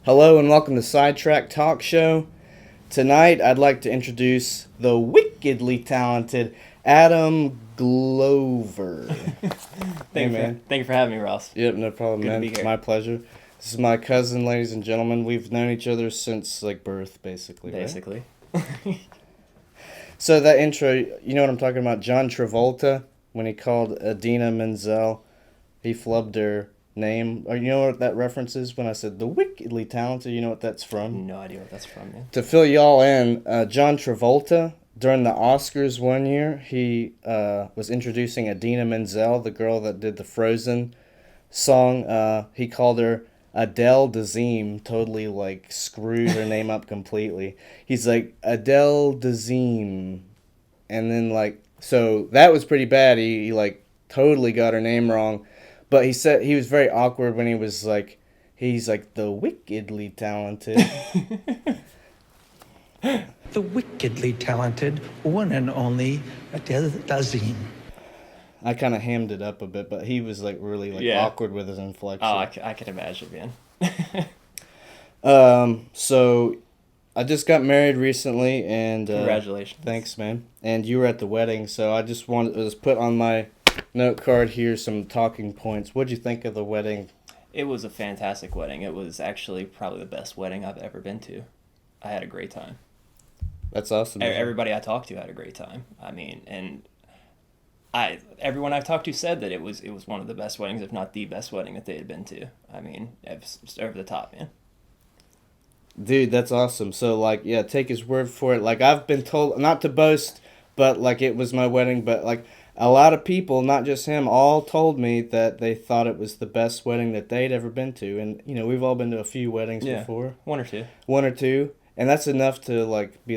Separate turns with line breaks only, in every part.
Hello and welcome to Sidetracked Talk Show. Tonight I'd like to introduce the wickedly talented Adam Glover.
Thank you for having me, Ross.
Yep, no problem,
Good
man.
to be here.
My pleasure. This is my cousin, ladies and gentlemen. We've known each other since birth, basically. Right?
Basically.
So that intro, you know what I'm talking about? John Travolta, when he called Idina Menzel, he flubbed her name. Or you know what that reference is when I said the wickedly talented? You know what that's from?
No idea what that's from, man.
To fill y'all in, John Travolta, during the Oscars one year, he was introducing Idina Menzel, the girl that did the Frozen song. He called her Adele Dazeem, totally screwed her name up completely. He's like, Adele Dazeem. And then so that was pretty bad. He totally got her name wrong. But he said he was very awkward when he was he's like the wickedly talented.
The wickedly talented one and only Adele Dazeem.
I kind of hammed it up a bit, but he was really
Yeah.
awkward with his inflection.
Oh, I can imagine, man.
So I just got married recently, and
Congratulations.
thanks, man. And you were at the wedding, so I just wanted to put on my note card here some talking points. What'd you think of the wedding?
It was a fantastic wedding. It was actually probably the best wedding I've ever been to. I had a great time.
That's awesome.
Everybody I talked to had a great time. I mean, and everyone I've talked to said that it was one of the best weddings, if not the best wedding that they had been to. I mean, it was just over the top, man.
Dude, that's awesome. So, yeah, take his word for it. I've been told, not to boast, but, it was my wedding, but, a lot of people, not just him, all told me that they thought it was the best wedding that they'd ever been to. And, we've all been to a few weddings before.
One or two.
One or two. And that's enough to, be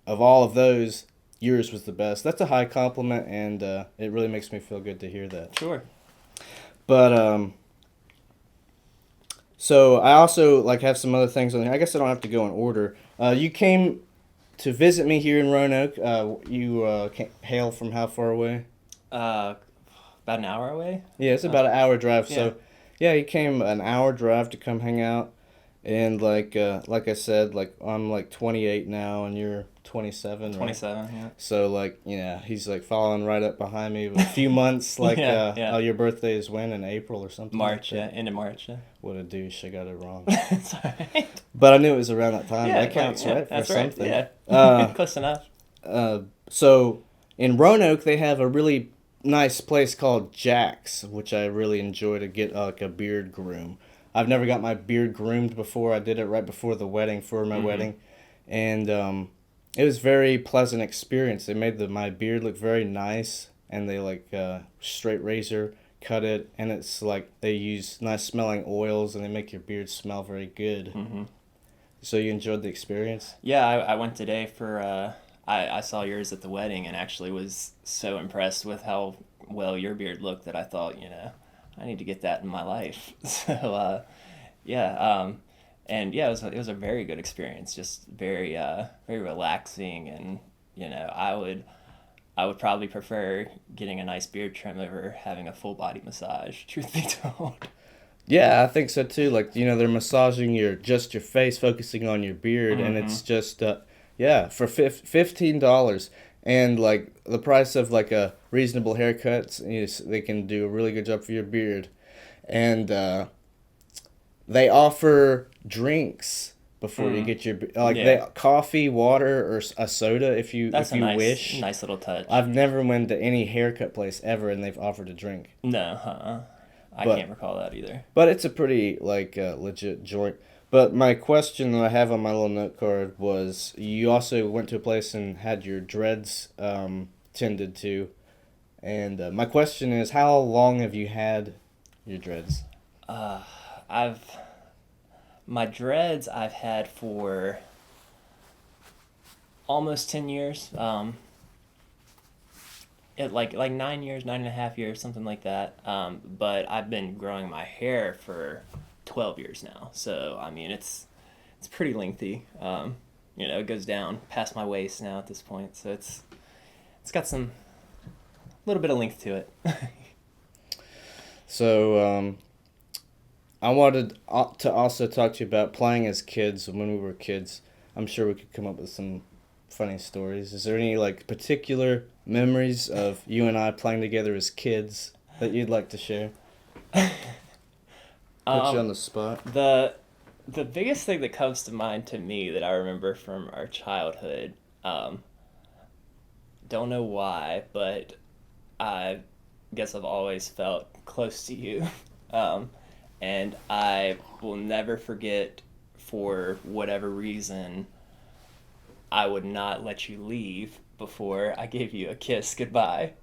of all of those, yours was the best. That's a high compliment, and it really makes me feel good to hear that.
Sure.
But, so I also have some other things on here. I guess I don't have to go in order. You came to visit me here in Roanoke. You hail from how far away?
About an hour away.
Yeah, it's about an hour drive.
Yeah.
So, yeah, you came an hour drive to come hang out. And like I said, I'm 28 now, and you're 27, right?
27, yeah.
So he's following right up behind me with a few months.
Yeah.
Oh, your birthday is when, in April or something?
March, yeah, end of March, yeah.
What a douche! I got it wrong.
It's alright.
But I knew it was around that time.
Yeah,
That counts,
yeah,
right?
that's
for
right.
something.
Yeah. Close enough.
So in Roanoke, they have a really nice place called Jack's, which I really enjoy to get a beard groom. I've never got my beard groomed before. I did it right before the wedding, for my wedding, and it was a very pleasant experience. They made my beard look very nice, and they straight razor cut it, and it's they use nice smelling oils, and they make your beard smell very good.
Mm-hmm.
So you enjoyed the experience?
Yeah, I went today for, I saw yours at the wedding and actually was so impressed with how well your beard looked that I thought, I need to get that in my life. So, yeah, and yeah, it was a very good experience, just very, very relaxing, and, I would probably prefer getting a nice beard trim over having a full body massage, truth be told.
Yeah, I think so too. They're massaging your face, focusing on your beard, and it's just, for $15, and the price of a reasonable haircut, they can do a really good job for your beard, and they offer drinks before you get your they coffee, water, or a soda if you wish.
Nice little touch.
I've never went to any haircut place ever, and they've offered a drink.
No, I can't recall that either.
But it's a pretty legit joint. But my question that I have on my little note card was, you also went to a place and had your dreads tended to, and my question is, how long have you had your dreads?
My dreads I've had for almost 10 years. It 9 years, 9.5 years, something like that. But I've been growing my hair for 12 years now. So I mean, it's pretty lengthy. It goes down past my waist now at this point. So it's got some little bit of length to it.
So I wanted to also talk to you about playing as kids when we were kids. I'm sure we could come up with some funny stories. Is there any like particular memories of you and I playing together as kids that you'd like to share? Put you on
Um,
the spot.
the biggest thing that comes to mind to me that I remember from our childhood, um, don't know why, but I guess I've always felt close to you. Um, and I will never forget, for whatever reason, I would not let you leave before I gave you a kiss goodbye.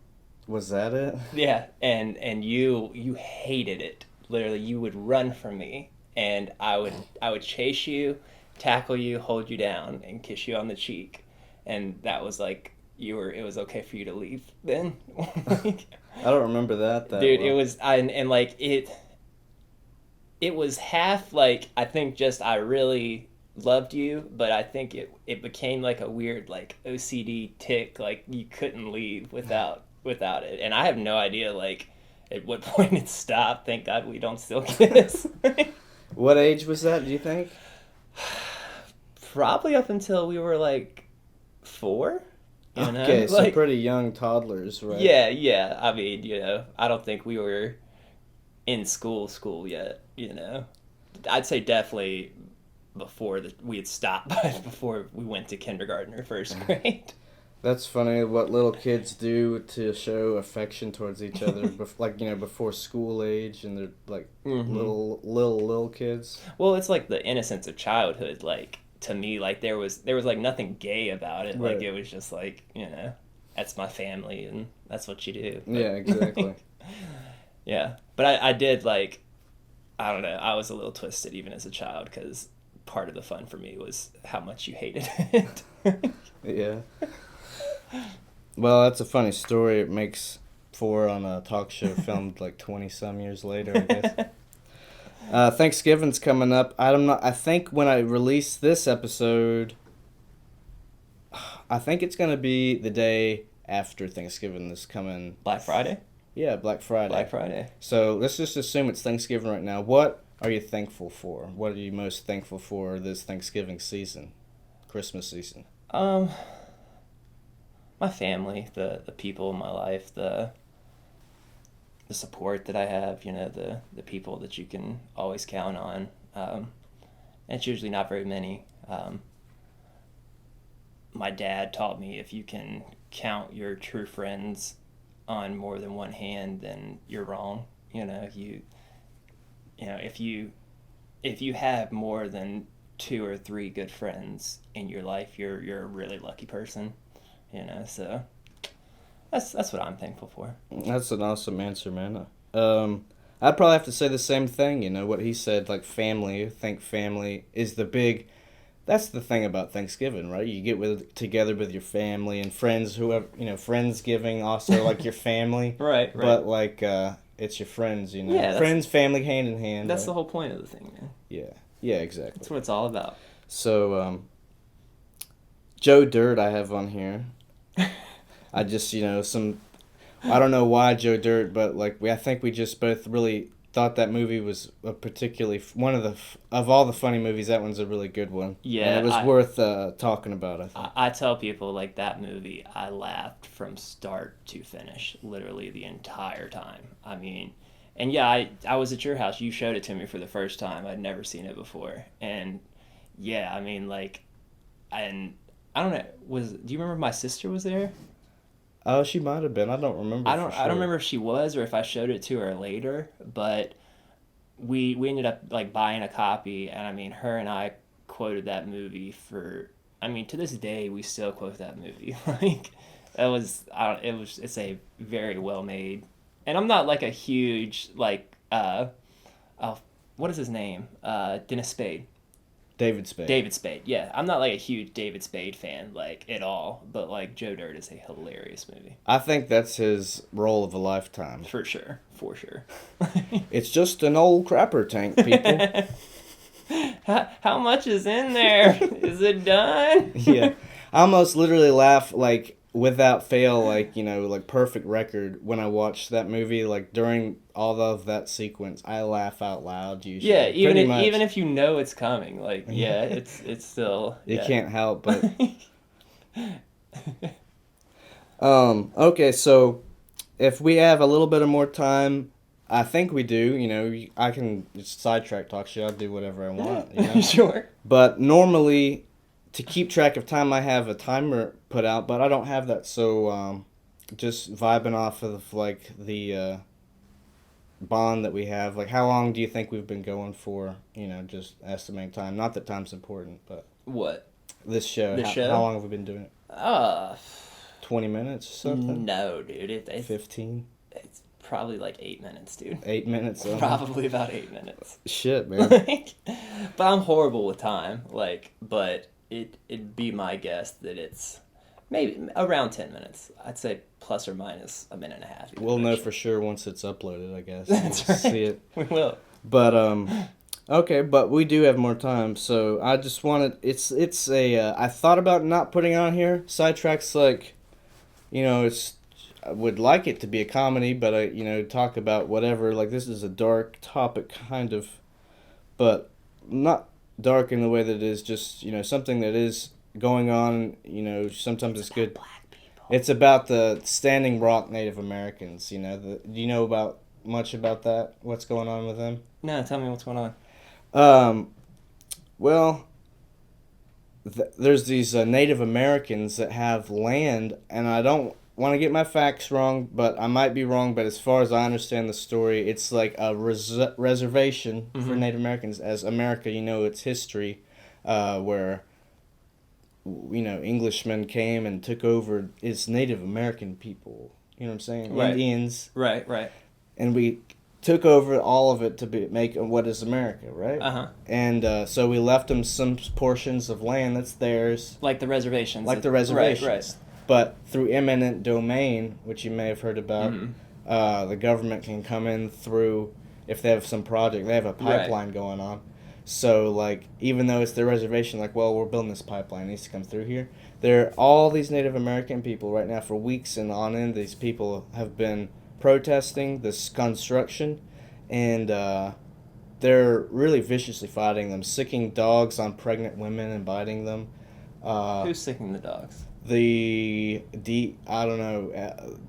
Was that it?
Yeah, and you hated it. Literally, you would run from me, and I would chase you, tackle you, hold you down, and kiss you on the cheek, and that was like you were. It was okay for you to leave then. Like,
I don't remember that
dude, it
well.
was and like it was half like I think just I really loved you, but I think it became like a weird like OCD tick, like you couldn't leave without it. And I have no idea like at what point it stopped. Thank God we don't still kiss.
What age was that, do you think?
Probably up until we were like 4, you know?
Okay, so
Like
pretty young toddlers, right?
yeah, yeah. I mean, I don't think we were in school yet, I'd say definitely before we had stopped before we went to kindergarten or first grade.
That's funny what little kids do to show affection towards each other, like before school age, and they're like
Hmm.
little kids.
Well, it's like the innocence of childhood. Like to me, like there was like nothing gay about it. Like
Right.
it was just like that's my family and that's what you do.
Yeah, exactly.
Yeah, but I did like I don't know. I was a little twisted even as a child because part of the fun for me was how much you hated it.
Yeah. Well, that's a funny story. It makes for on a talk show filmed like 20 some years later, I guess. Thanksgiving's coming up. I don't know. I think when I release this episode, I think it's gonna be the day after Thanksgiving this coming.
Black Friday.
Yeah, Black Friday.
Black Friday.
So let's just assume it's Thanksgiving right now. What are you thankful for? What are you most thankful for this Thanksgiving season, Christmas season?
Um, my family, the people in my life, the support that I have, the people that you can always count on. And it's usually not very many. My dad taught me if you can count your true friends on more than one hand, then you're wrong. If you have more than 2 or 3 good friends in your life, you're a really lucky person. So that's what I'm thankful for.
That's an awesome answer, man. I'd probably have to say the same thing. What he said, like family. I think family is the big. That's the thing about Thanksgiving, right? You get together with your family and friends, whoever Friendsgiving also like your family,
Right, right.
but like it's your friends,
Yeah,
friends, family, hand in hand.
that's
Right?
the whole point of the thing, man.
Yeah, yeah, exactly.
That's what it's all about.
So Joe Dirt, I have on here. I just some I don't know why Joe Dirt, but like I think we just both really thought that movie was a particularly one of of all the funny movies. That one's a really good one.
Yeah,
and it was worth talking about. I think.
I tell people like that movie, I laughed from start to finish, literally the entire time. I mean, and yeah, I was at your house. You showed it to me for the first time. I'd never seen it before, and yeah, I mean, like, and I don't know. Do you remember my sister was there?
Oh, she might have been. I don't remember.
I don't remember if she was or if I showed it to her later, but we ended up like buying a copy, and I mean, her and I quoted that movie for. I mean, to this day, we still quote that movie. Like, that was I don't. It's a very well made, and I'm not like a huge like oh, what is his name? Dennis Spade.
David Spade.
David Spade, yeah. I'm not like a huge David Spade fan, like at all, but like Joe Dirt is a hilarious movie.
I think that's his role of a lifetime.
For sure, for sure.
It's just an old crapper tank, people.
How much is in there? Is it done?
Yeah, I almost literally laugh like without fail, like, like perfect record, when I watched that movie, like during all of that sequence, I laugh out loud usually.
Yeah, even
Pretty
if,
much.
even if you know it's coming, like, yeah, it's still,
You
yeah.
can't help but. Okay, so if we have a little bit of more time, I think we do. I can just sidetrack talk shit. I'll do whatever I want.
Sure.
But normally, to keep track of time, I have a timer put out, but I don't have that. So, just vibing off of like the bond that we have. Like, how long do you think we've been going for? Just estimating time. Not that time's important, but
What?
this show.
The show?
How long have we been doing it? 20 minutes or something?
No, dude. It's
15?
It's probably like 8 minutes, dude.
8 minutes?
Probably about 8 minutes.
Shit, man.
But I'm horrible with time. But it'd be my guess that it's maybe around 10 minutes. I'd say plus or minus a minute and a half.
We'll know for sure once it's uploaded, I guess.
That's
We'll
right.
see it.
We will.
But okay, but we do have more time, so I just wanted. It's a. I thought about not putting it on here. Sidetrack's like, it's. I would like it to be a comedy, but I talk about whatever. Like, this is a dark topic, kind of, but not dark in the way that it is just something that is going on. Sometimes it's good.
Black people.
It's about the Standing Rock Native Americans. Do you know about much about that? What's going on with them?
No, tell me what's going on.
Well, there's these Native Americans that have land, and I don't want to get my facts wrong, but I might be wrong. But as far as I understand the story, it's like a reservation for Native Americans. As America, its history, where Englishmen came and took over. It's Native American people. You know what I'm saying?
Right.
Indians.
Right.
And we took over all of it to make what is America, right?
Uh-huh.
And so we left them some portions of land that's theirs.
Like the reservations.
Like the reservations.
Right.
But through eminent domain, which you may have heard about, the government can come in through, if they have some project, they have a pipeline going on. So, like, even though it's their reservation, like, well, we're building this pipeline, it needs to come through here. There are all these Native American people right now for weeks and on end. These people have been protesting this construction, and they're really viciously fighting them, sicking dogs on pregnant women and biting them.
Who's sicking the dogs?
The I don't know,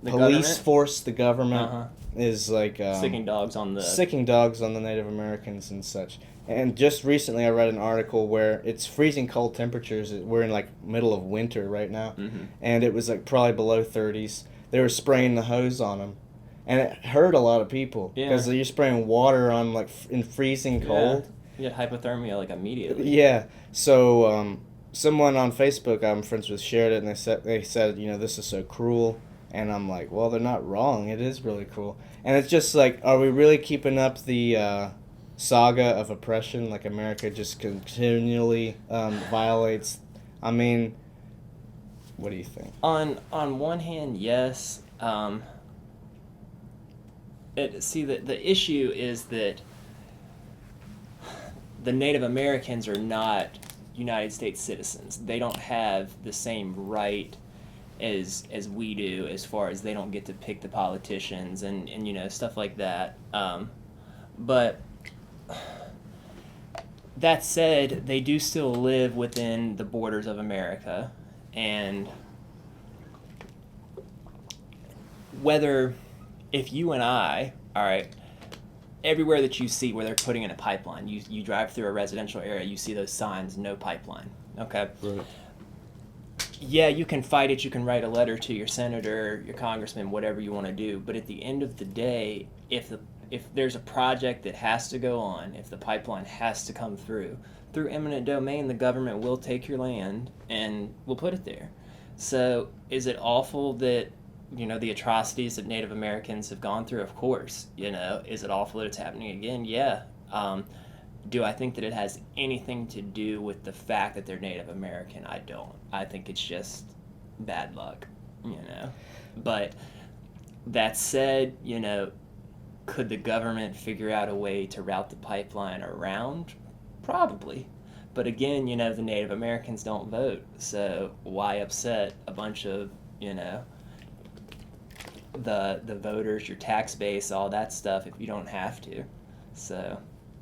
The
police
government?
force, the government is like
Sicking dogs on the...
sicking dogs on the Native Americans and such. And just recently I read an article where it's freezing cold temperatures. We're in like middle of winter right now, and it was like probably below 30s. They were spraying the hose on them, and it hurt a lot of people because you're spraying water on like in freezing cold.
You get hypothermia like immediately.
Yeah. So someone on Facebook I'm friends with shared it, and they said this is so cruel, and I'm like, well, they're not wrong. It is really cruel, and it's just like, are we really keeping up the saga of oppression? Like, America just continually violates. I mean, what do you think?
On one hand, yes. The issue is that the Native Americans are not United States citizens. They don't have the same right as we do, as far as they don't get to pick the politicians and stuff like that. But that said, they do still live within the borders of America, and if you and I, all right, everywhere that you see where they're putting in a pipeline, you drive through a residential area, you see those signs, no pipeline, okay?
Right.
Yeah, you can fight it, you can write a letter to your senator, your congressman, whatever you want to do, but at the end of the day, if there's a project that has to go on, if the pipeline has to come through eminent domain, the government will take your land and will put it there. So is it awful that the atrocities that Native Americans have gone through? Of course. Is it awful that it's happening again? Yeah. Do I think that it has anything to do with the fact that they're Native American? I don't. I think it's just bad luck, But that said, could the government figure out a way to route the pipeline around? Probably. But again, the Native Americans don't vote, so why upset a bunch of you know, the voters, your tax base, all that stuff if you don't have to. So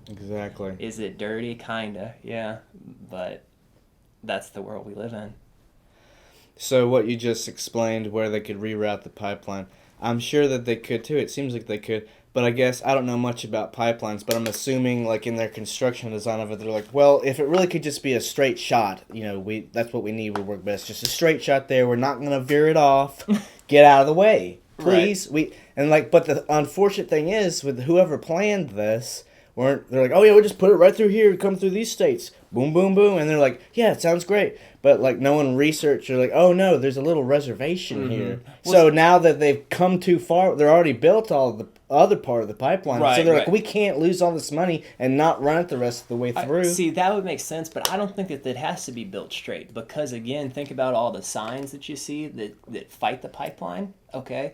Exactly.
is it dirty? Kinda, yeah. But that's the world we live in.
So what you just explained, where they could reroute the pipeline, I'm sure that they could too. It seems like they could, but I guess I don't know much about pipelines. But I'm assuming, like in their construction design of it, they're like, well, if it really could just be a straight shot, that's what we need would work best. Just a straight shot there. We're not gonna veer it off. Get out of the way, please. But the unfortunate thing is, with whoever planned this, they're like, oh yeah, we'll just put it right through here, come through these states, boom, boom, boom, and they're like, yeah, it sounds great, but like no one researched. They're like, oh no, there's a little reservation here. So now that they've come too far, they're already built all the other part of the pipeline.
Right,
so they're
right.
like, we can't lose all this money and not run it the rest of the way through.
See, that would make sense, but I don't think that it has to be built straight because, again, think about all the signs that you see that fight the pipeline, okay?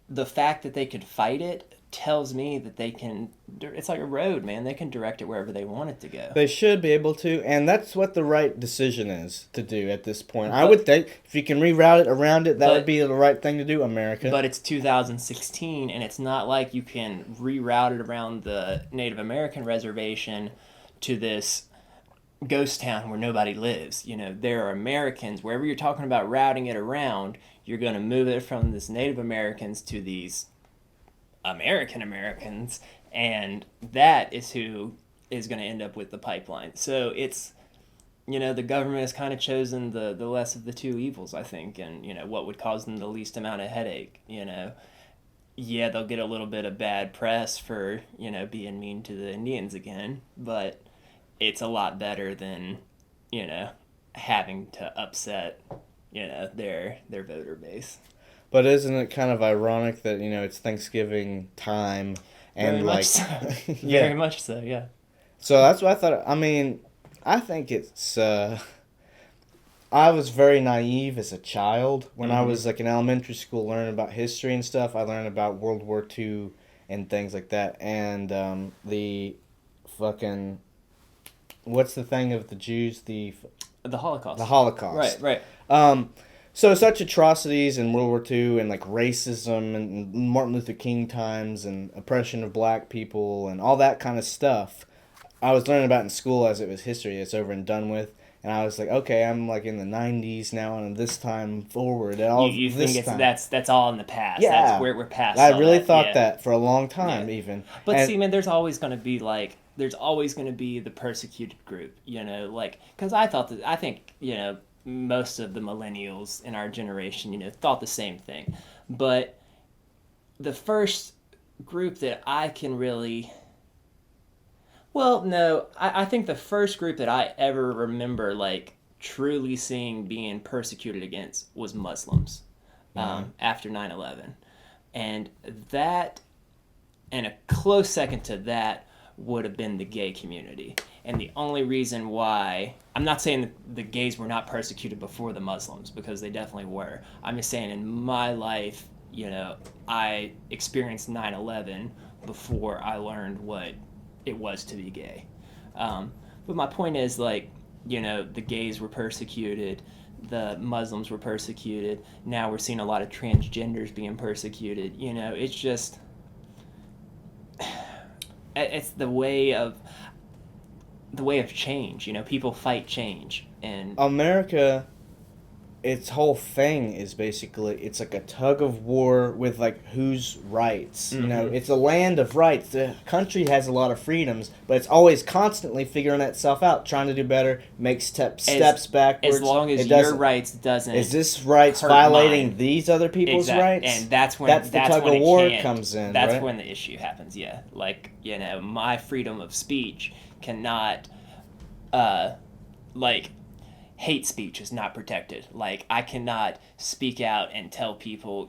The fact that they could fight it tells me that they can, it's like a road, man. They can direct it wherever they want it to go.
They should be able to, and that's what the right decision is to do at this point. I would think if you can reroute it around it, that would be the right thing to do, America.
But it's 2016, and it's not like you can reroute it around the Native American reservation to this ghost town where nobody lives. There are Americans, wherever you're talking about routing it around, you're going to move it from this Native Americans to these American Americans, and that is who is going to end up with the pipeline. So it's, the government has kind of chosen the less of the two evils, I think, and, what would cause them the least amount of headache. Yeah, they'll get a little bit of bad press for, being mean to the Indians again, but it's a lot better than, having to upset, their voter base.
But isn't it kind of ironic that, it's Thanksgiving time and
Very
like
much so.
yeah.
Very much so, yeah.
So that's what I thought. I mean, I think it's I was very naive as a child when I was like in elementary school learning about history and stuff. I learned about World War II and things like that, and the fucking what's the thing of the Jews, the
Holocaust.
The Holocaust.
Right.
So such atrocities in World War II and like racism and Martin Luther King times and oppression of black people and all that kind of stuff I was learning about in school as it was history. It's over and done with. And I was like, okay, I'm like in the 90s now and this time forward.
You think that's all in the past.
Yeah.
That's we're past
I
all
really
that.
thought
Yeah.
that for a long time even.
But see, man, there's always going to be the persecuted group, because I think, most of the millennials in our generation, thought the same thing. But the first group that I can really, well, no, I think the first group that I ever remember, truly seeing being persecuted against was Muslims after 9/11. And that, and a close second to that, would have been the gay community. And the only reason why, I'm not saying that the gays were not persecuted before the Muslims, because they definitely were. I'm just saying in my life, I experienced 9/11 before I learned what it was to be gay. But my point is, the gays were persecuted, the Muslims were persecuted, now we're seeing a lot of transgenders being persecuted. It's just, it's the way of change. People fight change, and
America, its whole thing is basically it's like a tug of war with like whose rights. It's a land of rights. The country has a lot of freedoms, but it's always constantly figuring itself out, trying to do better, make steps backwards.
As long as your rights doesn't.
Is this rights
hurt
violating
mine.
these other people's rights?
And that's when
the tug of war comes in.
That's
right?
when the issue happens. Yeah, my freedom of speech cannot, hate speech is not protected. I cannot speak out and tell people,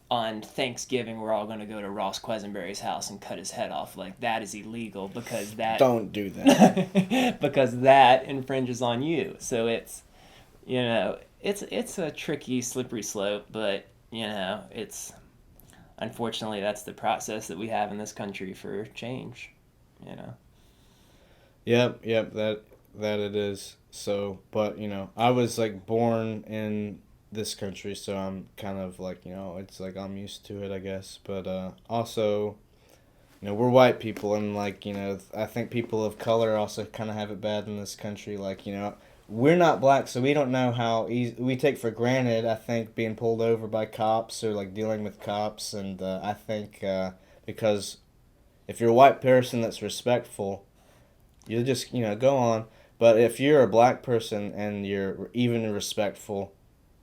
on Thanksgiving we're all going to go to Ross Quisenberry's house and cut his head off. That is illegal because that...
Don't do that.
because that infringes on you. So it's, it's a tricky, slippery slope, but, it's... Unfortunately, that's the process that we have in this country for change, Yep,
that it is. So, but I was born in this country, so I'm kind of like, it's like I'm used to it, I guess. But also, we're white people, and like, I think people of color also kind of have it bad in this country. Like, we're not black, so we don't know how easy we take for granted, I think, being pulled over by cops or like dealing with cops. And I think because if you're a white person that's respectful, you'll just, go on. But if you're a black person and you're even respectful,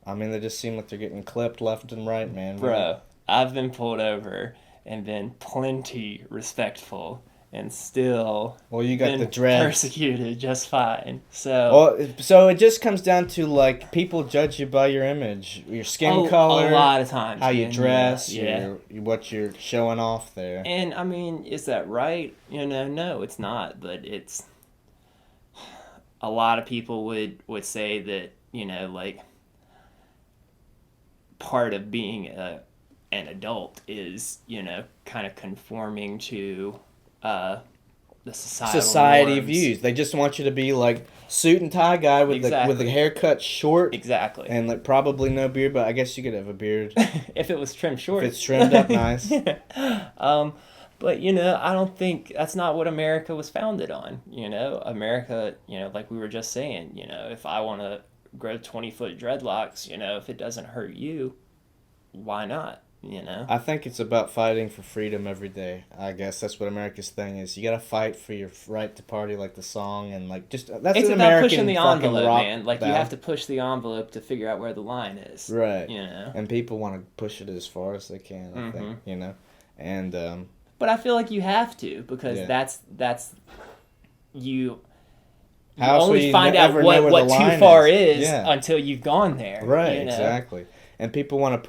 I mean, they just seem like they're getting clipped left and right, man.
Bro, I've been pulled over and been plenty respectful and still
Well, you got
been
the dreads.
persecuted just fine. So,
Well, so it just comes down to like people judge you by your image, your skin color,
a lot of times,
how you
man,
dress,
yeah.
what you're showing off there.
And I mean, is that right? No, it's not. But it's a lot of people would say that like part of being an adult is kind of conforming to the
Society
norms.
views. They just want you to be like suit and tie guy with the haircut short.
Exactly.
And like probably no beard, but I guess you could have a beard
if it was trimmed short.
if it's trimmed up nice.
But I don't think that's not what America was founded on. America, like we were just saying, if I want to grow 20-foot dreadlocks, if it doesn't hurt you, why not?
I think it's about fighting for freedom every day. I guess that's what America's thing is. You gotta fight for your right to party, like the song, and like just that's
it's
an
about
American
pushing the
fucking
envelope,
rock
man. Like
ballad.
you have to push the envelope to figure out where the line is.
Right. And people want to push it as far as they can. I think and.
But I feel like you have to because that's you. You only find out what too far is until you've gone there.
Right, exactly. And people want to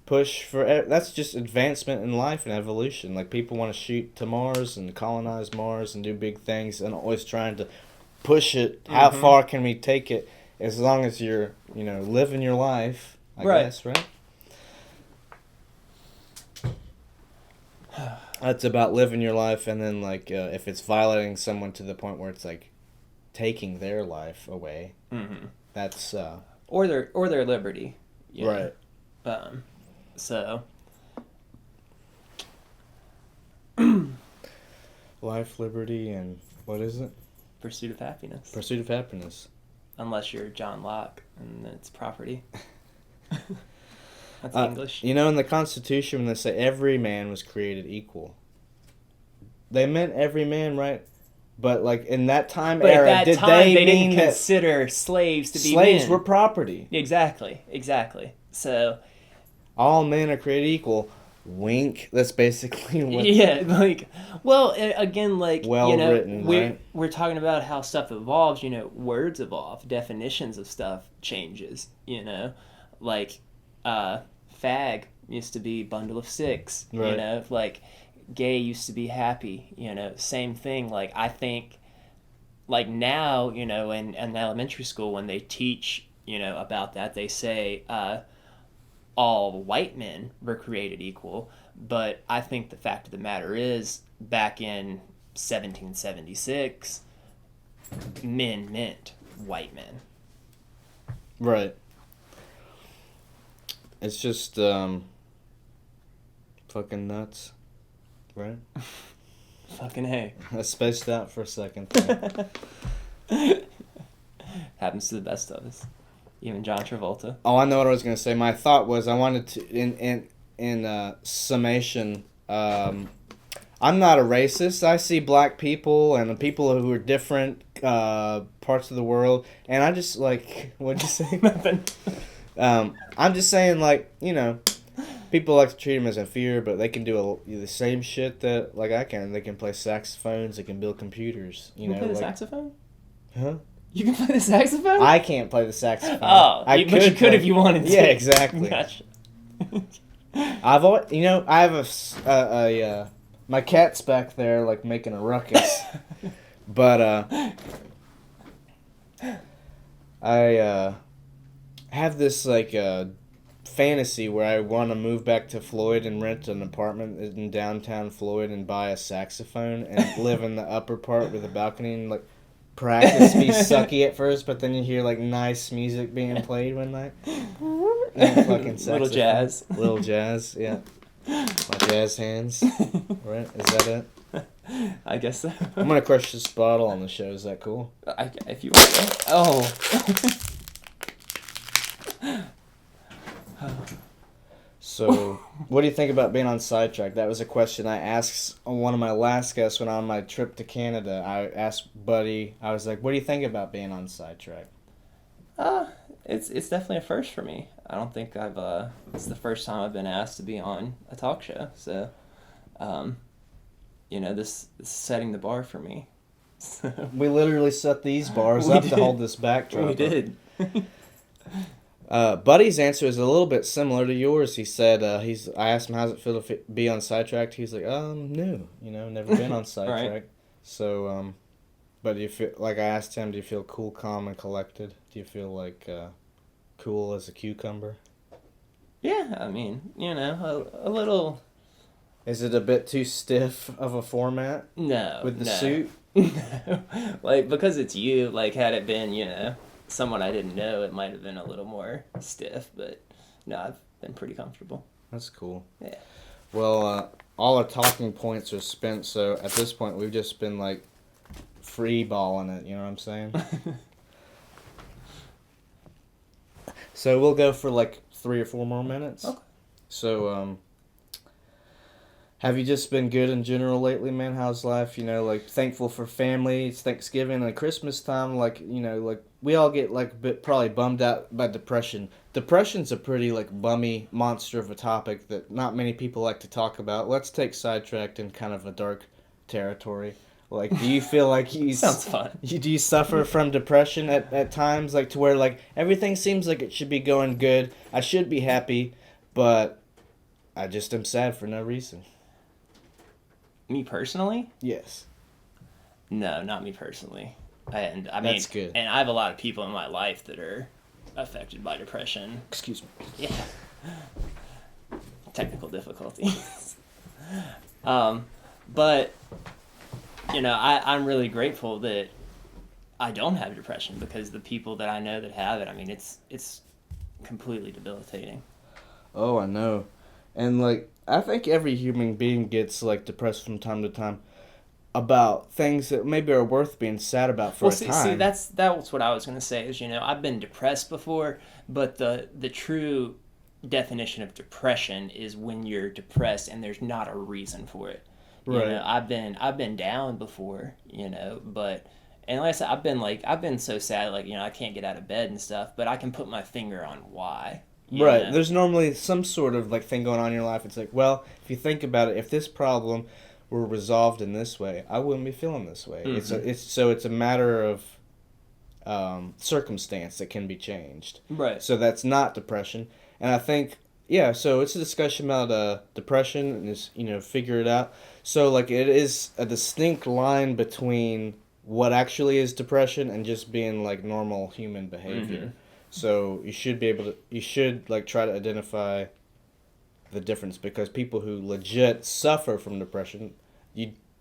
push for that's just advancement in life and evolution. Like people want to shoot to Mars and colonize Mars and do big things and always trying to push it. How far can we take it? As long as you're living your life, I guess, right? That's about living your life, and then like if it's violating someone to the point where it's like taking their life away, that's
or their liberty,
right?
So
life, liberty, and what is it?
Pursuit of happiness.
Pursuit of happiness.
Unless you're John Locke, and it's property. That's English.
In the Constitution, when they say every man was created equal, they meant every man, right? But like in that time era, did they
didn't consider slaves to be
slaves
men.
were property?
Exactly. So
all men are created equal. Wink. That's basically what.
Yeah, like, well, again, like,
written,
we're talking about how stuff evolves. Words evolve, definitions of stuff changes. Like, fag used to be bundle of six.
Right.
Like, gay used to be happy. Same thing. Like, I think, like now, in elementary school when they teach, about that, they say, all white men were created equal, but I think the fact of the matter is, back in 1776, men meant white men.
Right. It's just fucking nuts, right?
Fucking hey.
I spaced out for a second.
Happens to the best of us. Even John Travolta.
Oh, I know what I was gonna say. My thought was I wanted to in summation. I'm not a racist. I see black people and people who are different parts of the world, and I just like what'd you say?
Nothing.
I'm just saying like people like to treat them as inferior, but they can do the same shit that like I can. They can play saxophones. They can build computers.
You can play the saxophone?
Huh?
You can play the saxophone?
I can't play the saxophone.
Oh, but you could if you wanted to.
Yeah, exactly.
Gotcha.
I've always, I have a my cat's back there like making a ruckus, but I have this like fantasy where I want to move back to Floyd and rent an apartment in downtown Floyd and buy a saxophone and live in the upper part with a balcony and like practice be sucky at first, but then you hear like nice music being played one night. Fucking
Little jazz.
Little jazz, yeah. My jazz hands. Right? Is that it?
I guess so.
I'm gonna crush this bottle on the show. Is that cool?
If you want to. Oh.
So, what do you think about being on Sidetracked? That was a question I asked on one of my last guests when on my trip to Canada. I asked Buddy, I was like, what do you think about being on Sidetracked?
It's definitely a first for me. I don't think it's the first time I've been asked to be on a talk show. So, this is setting the bar for me.
We literally set these bars up to hold this backdrop.
We did.
Buddy's answer is a little bit similar to yours. He said, I asked him, how's it feel to be on Sidetracked? He's like, new, never been on Sidetracked.
Right.
So, but do you feel, like I asked him, do you feel cool, calm, and collected? Do you feel like, cool as a cucumber?
Yeah, I mean, a little...
Is it a bit too stiff of a format?
No.
With the suit?
No. Like, because it's you, like, had it been, someone I didn't know, it might have been a little more stiff, but no, I've been pretty comfortable.
That's cool.
Yeah.
Well, all our talking points are spent, so at this point we've just been, like, free balling it, you know what I'm saying? So we'll go for, like, 3 or 4 more minutes.
Okay.
So, have you just been good in general lately, man? How's life? Like, thankful for family. It's Thanksgiving and Christmas time. Like, like, we all get, like, probably bummed out by depression. Depression's a pretty, like, bummy monster of a topic that not many people like to talk about. Let's take Sidetracked in kind of a dark territory. Like, do you feel like you...
Sounds fun.
Do you suffer from depression at times? Like, to where, like, everything seems like it should be going good. I should be happy, but I just am sad for no reason.
Me personally?
Yes.
No, not me personally. And I mean,
That's good.
And I have a lot of people in my life that are affected by depression.
Excuse me.
Yeah. Technical difficulties. But I'm really grateful that I don't have depression, because the people that I know that have it, I mean, it's completely debilitating.
Oh, I know. And, like, I think every human being gets, like, depressed from time to time about things that maybe are worth being sad about for a time.
See, that's what I was going to say is, I've been depressed before, but the true definition of depression is when you're depressed and there's not a reason for it.
Right.
I've been down before, but, and like I said, I've been so sad, like, I can't get out of bed and stuff, but I can put my finger on why.
Right. There's normally some sort of, like, thing going on in your life. It's like, well, if you think about it, if this problem were resolved in this way, I wouldn't be feeling this way.
Mm-hmm.
It's a matter of circumstance that can be changed.
Right.
So that's not depression. And I think, yeah, so it's a discussion about depression and just, figure it out. So, like, it is a distinct line between what actually is depression and just being, like, normal human behavior. Mm-hmm. So you should like try to identify the difference, because people who legit suffer from depression,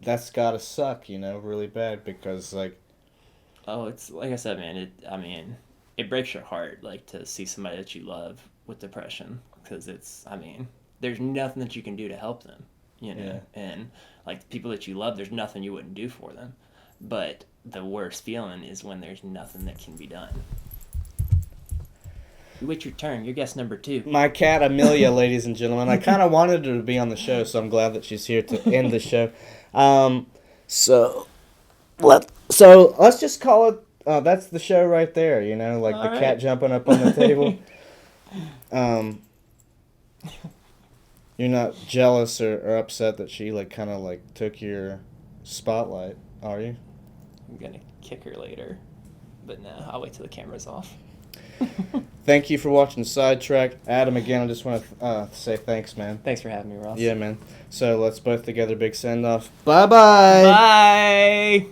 that's gotta suck, really bad, because, like...
Oh, it's, like I said, man, it breaks your heart, like, to see somebody that you love with depression, because there's nothing that you can do to help them,
Yeah.
And, like, the people that you love, there's nothing you wouldn't do for them, but the worst feeling is when there's nothing that can be done. You wait your turn. You're guest number 2.
My cat Amelia, ladies and gentlemen. I kind of wanted her to be on the show, so I'm glad that she's here to end the show. So let's just call it. That's the show right there. Like all the right. Cat jumping up on the table. You're not jealous or upset that she kind of took your spotlight, are you?
I'm gonna kick her later, but no, I'll wait till the camera's off.
Thank you for watching Sidetracked. Adam, again, I just want to say thanks, man.
Thanks for having me, Ross.
Yeah, man. So let's both together big send-off. Bye-bye.
Bye.